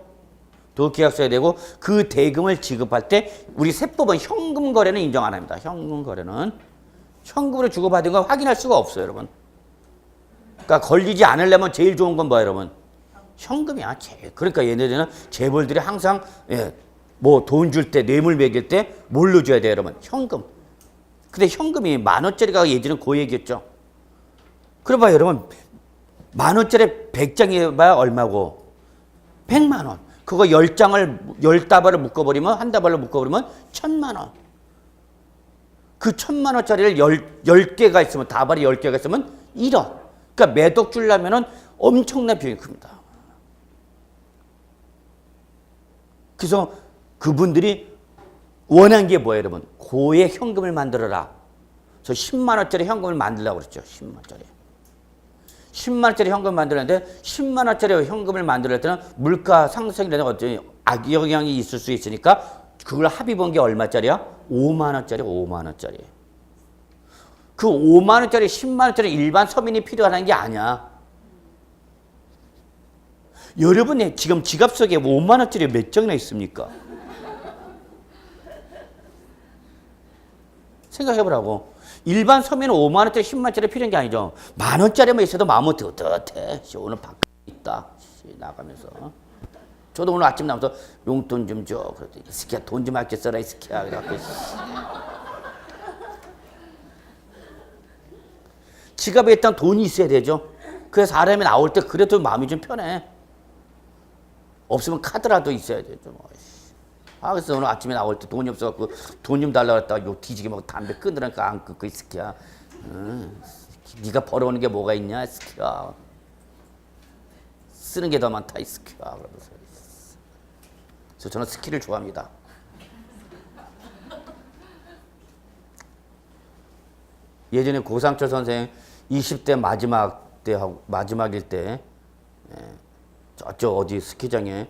도급계약서야 되고 그 대금을 지급할 때 우리 세법은 현금 거래는 인정 안 합니다. 현금 거래는. 현금으로 주고받은 건 확인할 수가 없어요, 여러분. 그러니까 걸리지 않으려면 제일 좋은 건 뭐야, 여러분? 현금이야, 제일. 그러니까 얘네들은 재벌들이 항상 뭐 돈 줄 때, 뇌물 매길 때 뭘로 줘야 돼요, 여러분? 현금. 근데 현금이 10,000원짜리가 예전엔 그 얘기였죠. 그래봐요, 여러분. 10,000원짜리 100장이 봐야 얼마고? 100만 원. 그거 10장을, 10다발을 묶어버리면, 한 다발로 묶어버리면 1,000만 원. 그 1,000만 원짜리를 10개가 있으면, 다발이 10개가 있으면 1억. 그러니까 매덕 주려면은 엄청난 비용이 큽니다. 그래서 그분들이 원한 게 뭐예요, 여러분? 고액 현금을 만들어라. 저 10만 원짜리 현금을 만들려고 그랬죠. 10만 원짜리. 10만 원짜리 현금을 만들었는데 10만 원짜리 현금을 만들 때는 물가 상승이라는 어떤 악영향이 있을 수 있으니까 그걸 합의 본 게 얼마짜리야? 5만 원짜리, 5만 원짜리. 그 5만 원짜리, 10만 원짜리 일반 서민이 필요하다는 게 아니야. 여러분의 지금 지갑 속에 5만 원짜리 몇 장이나 있습니까? 생각해보라고. 일반 서민은 5만 원짜리, 10만 원짜리 필요한 게 아니죠. 만 원짜리만 있어도 마음은 뜨뜻해. 오늘 바깥에 있다. 나가면서. 저도 오늘 아침 나와서 용돈 좀 줘. 그랬더니 이 새끼야 돈 좀 아껴 써라 이 새끼야. 그래갖고 지갑에 일단 돈이 있어야 되죠. 그래서 사람이 나올 때 그래도 마음이 좀 편해. 없으면 카드라도 있어야 되죠. 그래서 오늘 아침에 나올 때 돈이 없어갖고 돈 좀 달라고 했다가 욕 뒤지게 먹고 담배 끊으라니까 안 끊고 이 새끼야. 네가 벌어오는 게 뭐가 있냐 이 새끼야. 쓰는 게 더 많다 이 새끼야. 그러면서. 그래서 저는 스키를 좋아합니다. 예전에 고상철 선생 20대 마지막일 때 저쪽 어디 스키장에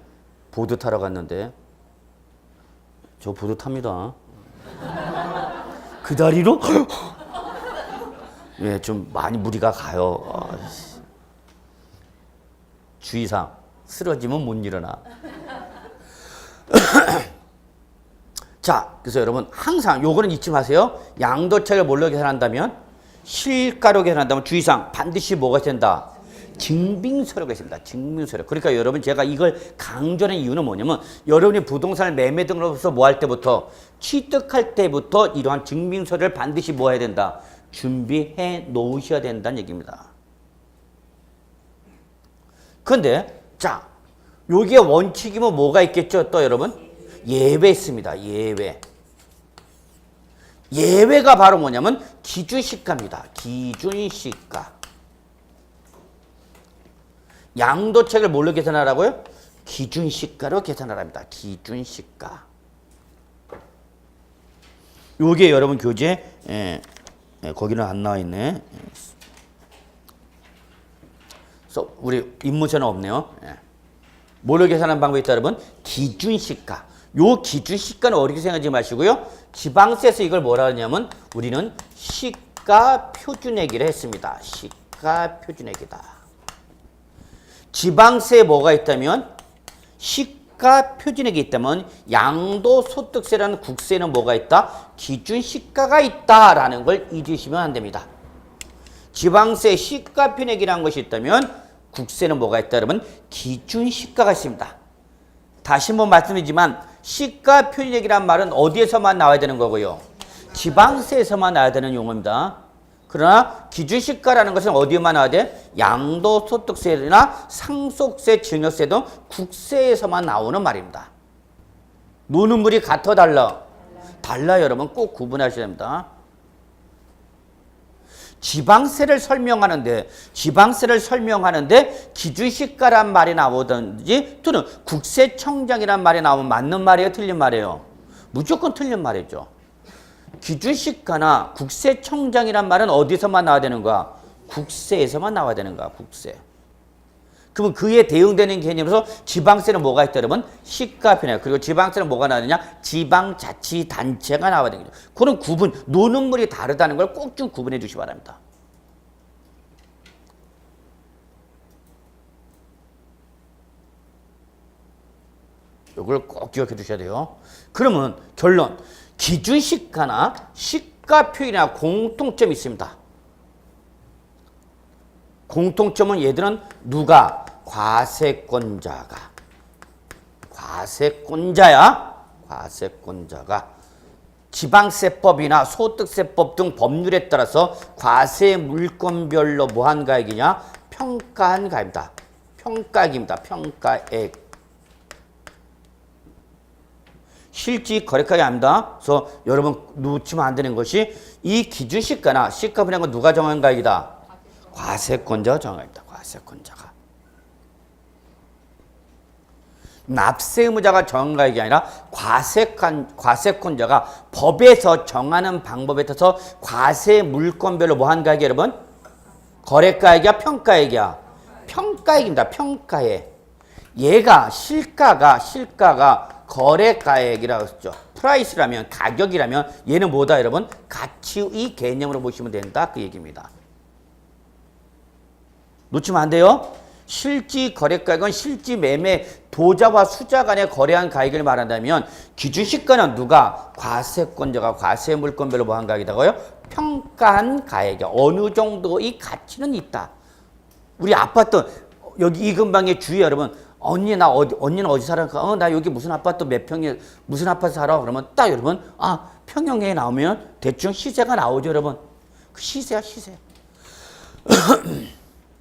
보드 타러 갔는데 저 보드 탑니다. 그 다리로 좀 많이 무리가 가요. 주의사항 쓰러지면 못 일어나. 자, 그래서 여러분 항상 요거는 잊지 마세요. 양도차익을 뭘로 계산한다면? 실가로 계산한다면 주의사항 반드시 뭐가 된다? 증빙서류가 있습니다. 증빙서류. 그러니까 여러분 제가 이걸 강조하는 이유는 뭐냐면 여러분이 부동산을 매매 등으로서 뭐 할 때부터 취득할 때부터 이러한 증빙서류를 반드시 뭐 해야 된다? 준비해 놓으셔야 된다는 얘기입니다. 그런데 자, 여기에 원칙이면 뭐가 있겠죠? 또 여러분? 예외 있습니다. 예외. 예외가 바로 뭐냐면 기준시가입니다. 기준시가. 양도차익을 뭘로 계산하라고요? 기준시가로 계산하랍니다. 기준시가. 요게 여러분 교재 거기는 안 나와 있네. 그래서 우리 임무서는 없네요. 뭘로 계산하는 방법이 있다 여러분? 기준시가. 요 기준시가는 어렵게 생각하지 마시고요. 지방세에서 이걸 뭐라 하냐면 우리는 시가 표준액이라 했습니다. 시가 표준액이다. 지방세에 뭐가 있다면 시가 표준액이 있다면 양도소득세라는 국세는 뭐가 있다? 기준시가가 있다라는 걸 잊으시면 안 됩니다. 지방세 시가 표준액이라는 것이 있다면 국세는 뭐가 있다? 여러분 기준시가가 있습니다. 다시 한번 말씀드리지만 시가 표준액이란 말은 어디에서만 나와야 되는 거고요? 지방세에서만 나와야 되는 용어입니다. 그러나 기준시가라는 것은 어디에만 나와야 돼? 양도소득세나 상속세, 증여세 등 국세에서만 나오는 말입니다. 노는 물이 같아 달라? 달라요, 여러분. 꼭 구분하셔야 됩니다. 지방세를 설명하는데 기준시가란 말이 나오든지 또는 국세청장이란 말이 나오면 맞는 말이에요, 틀린 말이에요? 무조건 틀린 말이죠. 기준시가나 국세청장이란 말은 어디서만 나와야 되는 거야? 국세에서만 나와야 되는 거야, 국세. 그러면 그에 대응되는 개념으로서 지방세는 뭐가 있다 그러면 시가표준액. 그리고 지방세는 뭐가 나오느냐? 지방자치단체가 나와야 되는 거죠. 그런 구분, 노는 물이 다르다는 걸 꼭 좀 구분해 주시기 바랍니다. 이걸 꼭 기억해 두셔야 돼요. 그러면 결론. 기준시가나 시가표준이나 공통점이 있습니다. 공통점은 얘들은 누가? 과세권자가. 과세권자가 지방세법이나 소득세법 등 법률에 따라서 과세 물건별로 뭐한 가액이냐? 평가한 가액입니다. 평가액입니다. 평가액. 실질 거래가액이 아닙니다. 그래서 여러분 놓치면 안 되는 것이 이 기준시가나 시가표준액은 건 누가 정한 가액이다? 과세권자가 정한 가액이다. 과세권자가. 납세 의무자가 정한 가액이 아니라 과세권자가 법에서 정하는 방법에 따라서 과세 물건별로 뭐한 가액이 여러분? 거래가액이야? 평가액이야? 평가액입니다. 평가액. 얘가 실가가 거래가액이라고 했죠. 프라이스라면, 가격이라면 얘는 뭐다 여러분? 가치의 개념으로 보시면 된다. 그 얘기입니다. 놓치면 안 돼요. 실지 거래가액은 실지 매매 도자와 수자 간에 거래한 가액을 말한다면 기준시가는 누가? 과세권자가 과세 물건별로 뭐한 가액이다고요? 평가한 가액이 어느 정도의 가치는 있다. 우리 아파트 여기 이 근방의 주위 여러분 언니는 어디 살아? 나 여기 무슨 아파트 몇 평에 무슨 아파트 살아? 그러면 딱 여러분 평형에 나오면 대충 시세가 나오죠, 여러분. 그 시세야, 시세.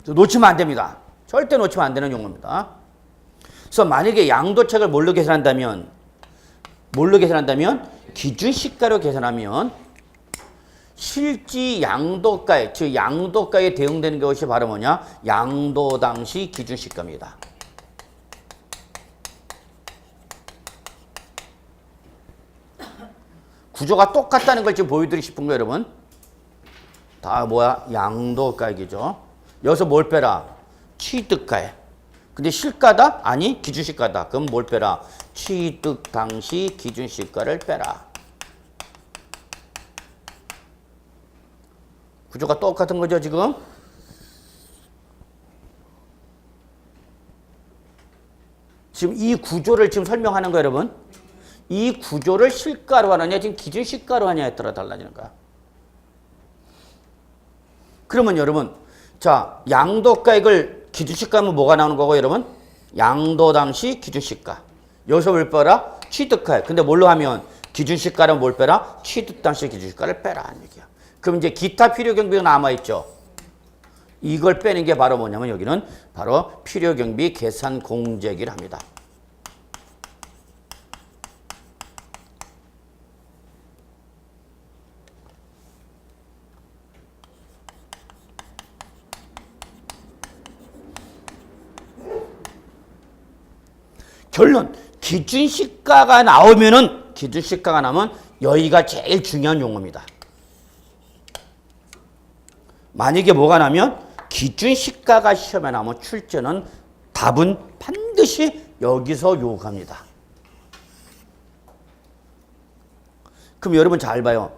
놓치면 안 됩니다. 절대 놓치면 안 되는 용어입니다. 그래서 만약에 양도책을 뭘로 계산한다면 기준시가로 계산하면 실지 양도가액, 즉 양도가에 대응되는 것이 바로 뭐냐? 양도 당시 기준시가입니다. 구조가 똑같다는 걸 지금 보여드리고 싶은 거예요, 여러분. 다 뭐야? 양도가액이죠. 여기서 뭘 빼라? 취득가액. 근데 실가다? 아니, 기준시가다. 그럼 뭘 빼라? 취득 당시 기준시가를 빼라. 구조가 똑같은 거죠, 지금? 지금 이 구조를 지금 설명하는 거예요, 여러분. 이 구조를 실가로 하느냐, 지금 기준시가로 하느냐에 따라 달라지는 거야. 그러면 여러분, 자, 양도가액을 기준시가하면 뭐가 나오는 거고, 여러분? 양도 당시 기준시가. 여기서 뭘 빼라? 취득가액. 근데 뭘로 하면? 기준시가는 뭘 빼라? 취득 당시 기준시가를 빼라. 하는 얘기야. 그럼 이제 기타 필요경비가 남아있죠. 이걸 빼는 게 바로 뭐냐면 여기는 바로 필요경비 계산 공제기를 합니다. 결론, 기준시가가 나오면 여기가 제일 중요한 용어입니다. 만약에 뭐가 나면 기준시가가 시험에 나오면 출제는 답은 반드시 여기서 요구합니다. 그럼 여러분 잘 봐요.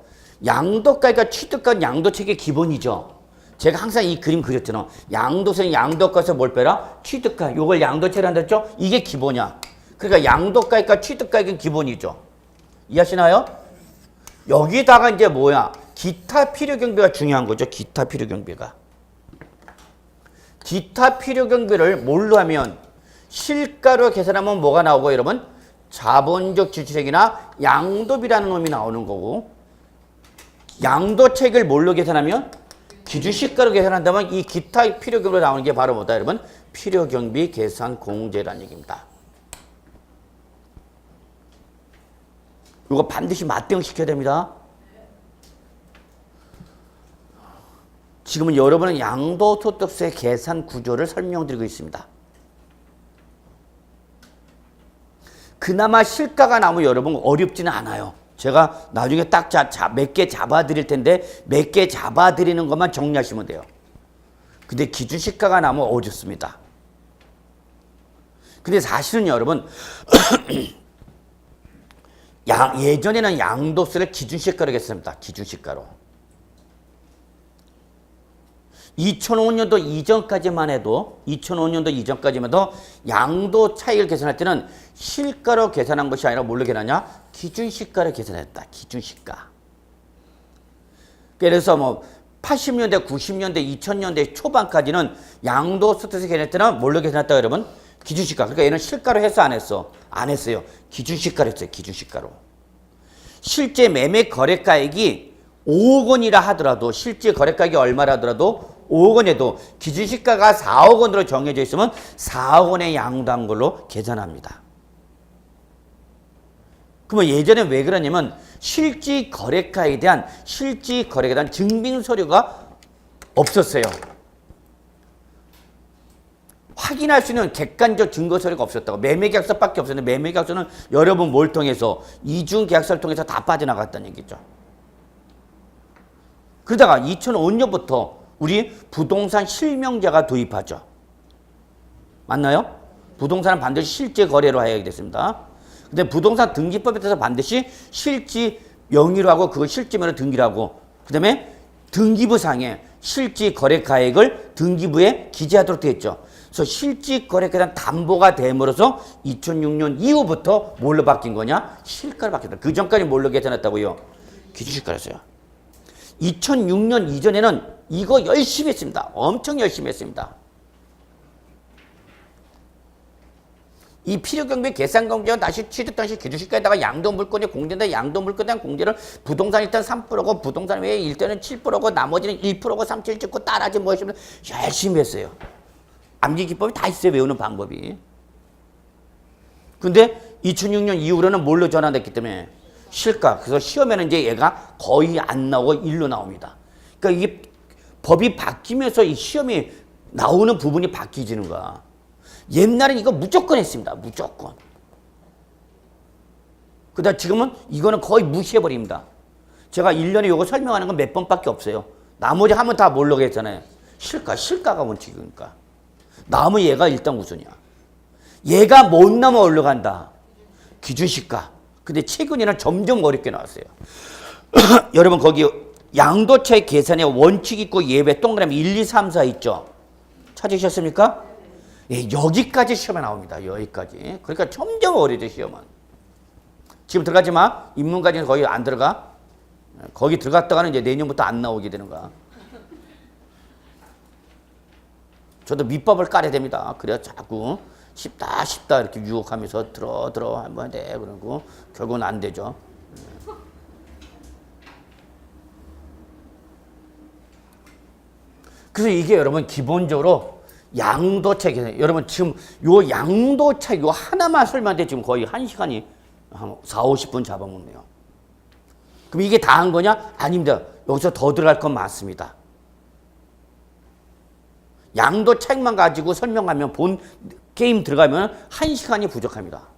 양도가액과 취득가는 양도책의 기본이죠. 제가 항상 이 그림 그렸잖아요. 양도세는 양도가에서 뭘 빼라? 취득가. 요걸 양도체를 한다 했죠? 이게 기본이야. 그러니까 양도가액과 취득가액은 기본이죠. 이해하시나요? 여기다가 이제 뭐야? 기타 필요경비가 중요한 거죠. 기타 필요경비가. 기타 필요경비를 뭘로 하면 실가로 계산하면 뭐가 나오고 여러분? 자본적 지출액이나 양도비라는 놈이 나오는 거고 양도책을 뭘로 계산하면 기준시가로 계산한다면 이 기타 필요경비로 나오는 게 바로 뭐다 여러분? 필요경비 계산 공제라는 얘기입니다. 이거 반드시 맞대응 시켜야 됩니다. 지금은 여러분은 양도소득세 계산 구조를 설명드리고 있습니다. 그나마 실가가 나오면 여러분 어렵지는 않아요. 제가 나중에 딱 몇 개 잡아드릴 텐데 몇 개 잡아드리는 것만 정리하시면 돼요. 근데 기준시가가 나오면 어렵습니다. 근데 사실은 여러분 예전에는 양도세를 기준시가로 했습니다. 기준시가로. 2005년도 이전까지만 해도 양도 차익을 계산할 때는 실가로 계산한 것이 아니라 뭘로 계산하냐? 기준시가로 계산했다. 기준시가. 그래서 뭐 80년대, 90년대, 2000년대 초반까지는 양도소득세 계산할 때는 뭘로 계산했다 여러분? 기준시가. 그러니까 얘는 실가로 했어 안 했어? 안 했어요. 기준시가로 했어요. 기준시가로. 실제 매매 거래가액이 5억 원이라 하더라도 실제 거래가액이 얼마라 하더라도 5억 원에도 기준시가가 4억 원으로 정해져 있으면 4억 원의 양도한 걸로 계산합니다. 그러면 예전에 왜 그러냐면 실질 거래가에 대한 증빙서류가 없었어요. 확인할 수 있는 객관적 증거서류가 없었다고. 매매계약서밖에 없었는데 매매계약서는 여러분 뭘 통해서 이중계약서를 통해서 다 빠져나갔다는 얘기죠. 그러다가 2005년부터 우리 부동산 실명제가 도입하죠. 맞나요? 부동산은 반드시 실제 거래로 해야 됐습니다. 근데 부동산 등기법에 따라서 반드시 실지 명의로 하고 그걸 실지면으로 등기를 하고 그 다음에 등기부상에 실지 거래 가액을 등기부에 기재하도록 되어 있죠. 그래서 실지 거래에 대한 담보가 됨으로써 2006년 이후부터 뭘로 바뀐 거냐? 실가로 바뀌었다. 그 전까지 뭘로 계산했다고요? 기준시가였어요. 2006년 이전에는 이거 열심히 했습니다. 엄청 열심히 했습니다. 이 필요경비 계산공제와 다시 취득 당시 기준시가에다가 양도물건이 공제인데 양도물건에 대한 공제를 부동산 일단 3%고 부동산 외에 일단은 7%고 나머지는 1%고 3.7 찍고 따라하지 뭐 하시면 열심히 했어요. 암기기법이 다 있어요. 외우는 방법이. 근데 2006년 이후로는 뭘로 전환됐기 때문에 실가. 그래서 시험에는 이제 얘가 거의 안 나오고 1로 나옵니다. 그러니까 이게 법이 바뀌면서 이 시험이 나오는 부분이 바뀌지는 거야. 옛날엔 이거 무조건 했습니다. 무조건. 그다음 지금은 이거는 거의 무시해버립니다. 제가 1년에 이거 설명하는 건 몇 번밖에 없어요. 나머지 하면 다 모르게 했잖아요. 실가가 원칙이니까. 나무 얘가 일단 우선이야. 얘가 못 나면 올라간다. 기준시가. 근데 최근에는 점점 어렵게 나왔어요. 여러분 거기 양도차익 계산에 원칙 있고 예외 동그라미 1, 2, 3, 4 있죠? 찾으셨습니까? 예, 여기까지 시험에 나옵니다. 여기까지. 그러니까 점점 어려져 시험은. 지금 들어가지 마. 인문까지는 거의 안 들어가. 거기 들어갔다가는 이제 내년부터 안 나오게 되는 거야. 저도 밑밥을 깔아야 됩니다. 그래야 자꾸 쉽다 이렇게 유혹하면서 들어 한번 돼 그러고 결국은 안 되죠. 그래서 이게 여러분 기본적으로 양도차익, 여러분 지금 요 양도차익 요 하나만 설명하는데 지금 거의 1시간이 한 4, 50분 잡아먹네요. 그럼 이게 다 한 거냐? 아닙니다. 여기서 더 들어갈 건 많습니다. 양도차익만 가지고 설명하면 본 게임 들어가면 1시간이 부족합니다.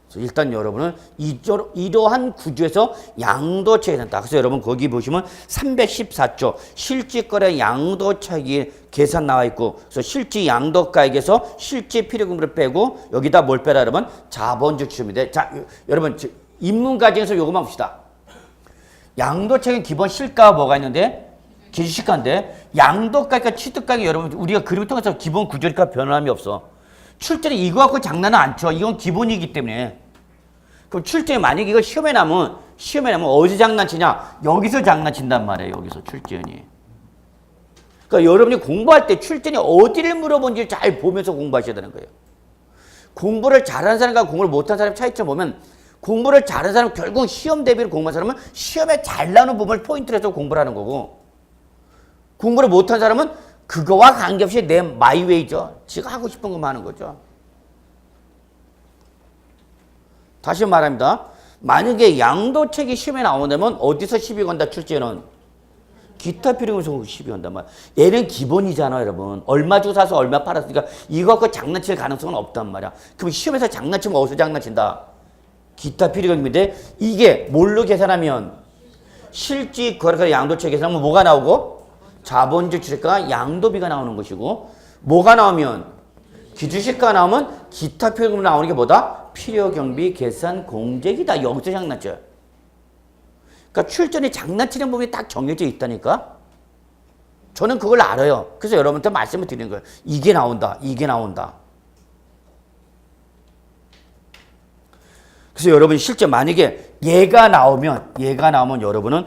그래서 일단 여러분은 이러한 구조에서 양도차익이 된다. 그래서 여러분 거기 보시면 314조 실질거래 양도차익이 계산 나와 있고 그래서 실질 양도가액에서 실질 필요금을 빼고 여기다 뭘 빼라 여러분? 자본적 지출입니다. 자 여러분 인문과정에서 요것만 봅시다. 양도차익은 기본 실가가 뭐가 있는데? 기준시가인데 양도가액과 취득가액이 여러분 우리가 그림을 통해서 기본 구조니까 변함이 없어. 출전이 이거 갖고 장난은 안 쳐. 이건 기본이기 때문에. 그럼 출전이 만약에 이거 시험에 나면 어디서 장난치냐? 여기서 장난친단 말이에요. 여기서 출전이. 그러니까 여러분이 공부할 때 출전이 어디를 물어본지 잘 보면서 공부하셔야 되는 거예요. 공부를 잘하는 사람과 공부를 못하는 사람 차이점 보면 공부를 잘하는 사람은 결국 시험 대비로 공부하는 사람은 시험에 잘 나오는 부분을 포인트로 해서 공부를 하는 거고 공부를 못하는 사람은 그거와 관계없이 내 마이웨이죠. 지가 하고 싶은 것만 하는 거죠. 다시 말합니다. 만약에 양도책이 시험에 나온다면 어디서 시비 건다 출제는 기타 필요금에서 시비 건단 말이야. 얘는 기본이잖아 여러분. 얼마 주고 사서 얼마 팔았으니까 이거 갖고 장난칠 가능성은 없단 말이야. 그럼 시험에서 장난치면 어디서 장난친다? 기타 필요금인데 이게 뭘로 계산하면 실지 거래가 양도책 계산하면 뭐가 나오고 자본주의 주식과 양도비가 나오는 것이고 뭐가 나오면 기준시가 나오면 기타 필요금 나오는 게 뭐다? 필요경비 계산 공제기다. 여기서 장난쳐요. 그러니까 출전이 장난치는 부분이 딱 정해져 있다니까. 저는 그걸 알아요. 그래서 여러분한테 말씀을 드리는 거예요. 이게 나온다. 이게 나온다. 그래서 여러분 실제 만약에 얘가 나오면 여러분은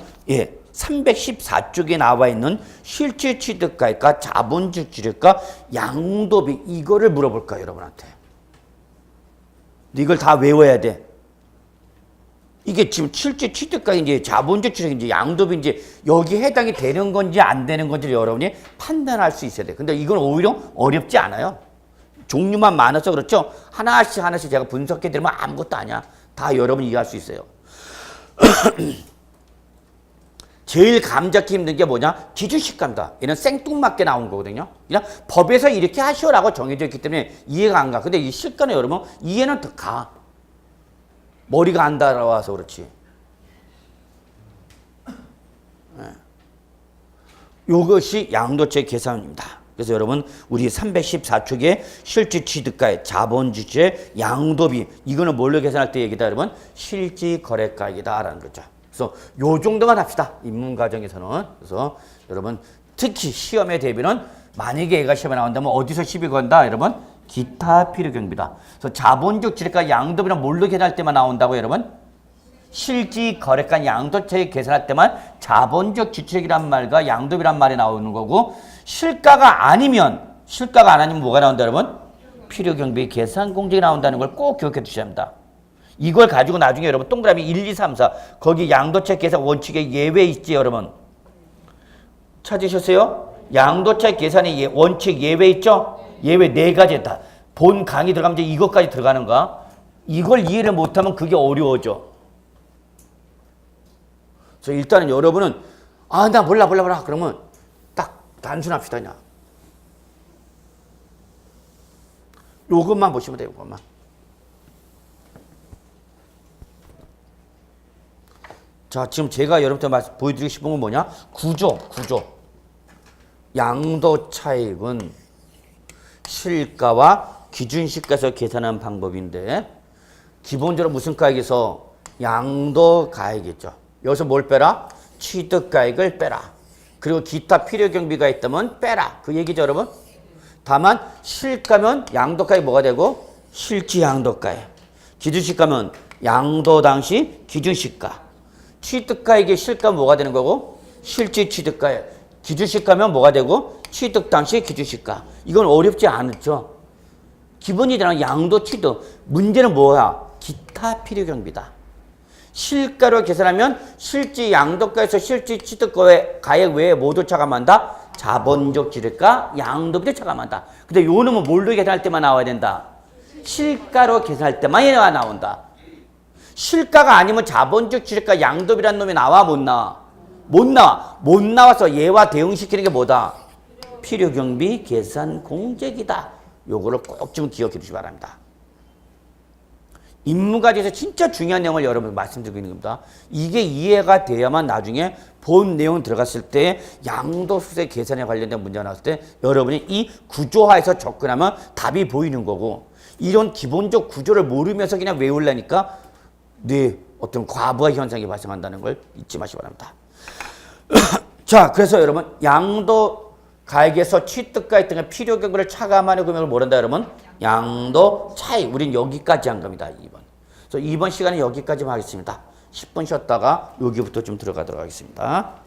314쪽에 나와 있는 실제 취득가액과 자본주의 주식과 양도비 이거를 물어볼까요, 여러분한테? 이걸 다 외워야 돼. 이게 지금 실제 취득가인지 자본주의 주식인지 양도비인지 여기 해당이 되는 건지 안 되는 건지 여러분이 판단할 수 있어야 돼. 근데 이건 오히려 어렵지 않아요. 종류만 많아서 그렇죠. 하나씩 제가 분석해 드리면 아무것도 아니야. 다 여러분이 이해할 수 있어요. 제일 감잡기 힘든 게 뭐냐? 기준시가입니다. 얘는 생뚱맞게 나온 거거든요. 그냥 법에서 이렇게 하시오라고 정해져 있기 때문에 이해가 안 가. 근데 이 시가는 여러분 이해는 더 가. 머리가 안 달아와서 그렇지. 이것이 양도책 계산입니다. 그래서 여러분 우리 314쪽에 실질 취득가액, 자본주의, 양도비 이거는 뭘로 계산할 때 얘기다 여러분? 실질 거래가액이다라는 거죠. 그래서 요 정도만 합시다. 입문 과정에서는. 그래서 여러분 특히 시험에 대비는 만약에 얘가 시험에 나온다면 어디서 시비 건다 여러분? 기타 필요경비다. 그래서 자본적 지력과 양도비는 뭘로 계산할 때만 나온다고 여러분? 실지 거래가 양도책 계산할 때만 자본적 지출액이란 말과 양도비란 말이 나오는 거고 실가가 아니면 뭐가 나온다 여러분? 필요경비 계산 공제가 나온다는 걸 꼭 기억해 두셔야 합니다. 이걸 가지고 나중에 여러분 동그라미 1, 2, 3, 4 거기 양도책 계산 원칙에 예외 있지 여러분? 찾으셨어요? 양도책 계산의 원칙 예외 있죠? 예외 4가지 다. 본 강의 들어가면 이제 이것까지 들어가는가? 이걸 이해를 못하면 그게 어려워져. 그래서 일단은 여러분은 나 몰라 그러면 딱 단순합시다 그냥. 요것만 보시면 돼요. 요것만. 자, 지금 제가 여러분한테 보여드리고 싶은 건 뭐냐? 구조. 양도 차익은 실가와 기준시가에서 계산하는 방법인데 기본적으로 무슨 가액에서 양도 가액이죠. 여기서 뭘 빼라? 취득가액을 빼라. 그리고 기타 필요경비가 있다면 빼라. 그 얘기죠, 여러분? 다만 실가면 양도가액 뭐가 되고? 실지양도가액. 기준시가면 양도 당시 기준시가. 취득가액의 실가면 뭐가 되는 거고? 실지취득가액. 기준시가면 뭐가 되고? 취득 당시 기준시가. 이건 어렵지 않죠. 기본이잖아. 양도 취득. 문제는 뭐야? 기타 필요경비다. 실가로 계산하면 실지 양도가에서 실지 취득가액 외에 모두 차감한다. 자본적 지력가 양도비도 차감한다. 근데 요 놈은 뭘로 계산할 때만 나와야 된다. 실가로 계산할 때만 나온다. 실가가 아니면 자본적 지력가 양도비라는 놈이 나와 못 나와? 못 나와서 얘와 대응시키는 게 뭐다? 필요경비 계산 공제기다. 요거를 꼭 좀 기억해 주시기 바랍니다. 인문과정에서 진짜 중요한 내용을 여러분 말씀드리고 있는 겁니다. 이게 이해가 돼야만 나중에 본 내용 들어갔을 때 양도수세 계산에 관련된 문제가 나왔을 때 여러분이 이 구조화에서 접근하면 답이 보이는 거고 이런 기본적 구조를 모르면서 그냥 외우려니까 어떤 과부하 현상이 발생한다는 걸 잊지 마시기 바랍니다. 자, 그래서 여러분 양도 가액에서 취득가액 등의 필요경비를 차감하는 금액을 뭐란다 여러분? 양도 차익. 우린 여기까지 한 겁니다. 2번. 그래서 2번 시간에 여기까지만 하겠습니다. 10분 쉬었다가 여기부터 좀 들어가도록 하겠습니다.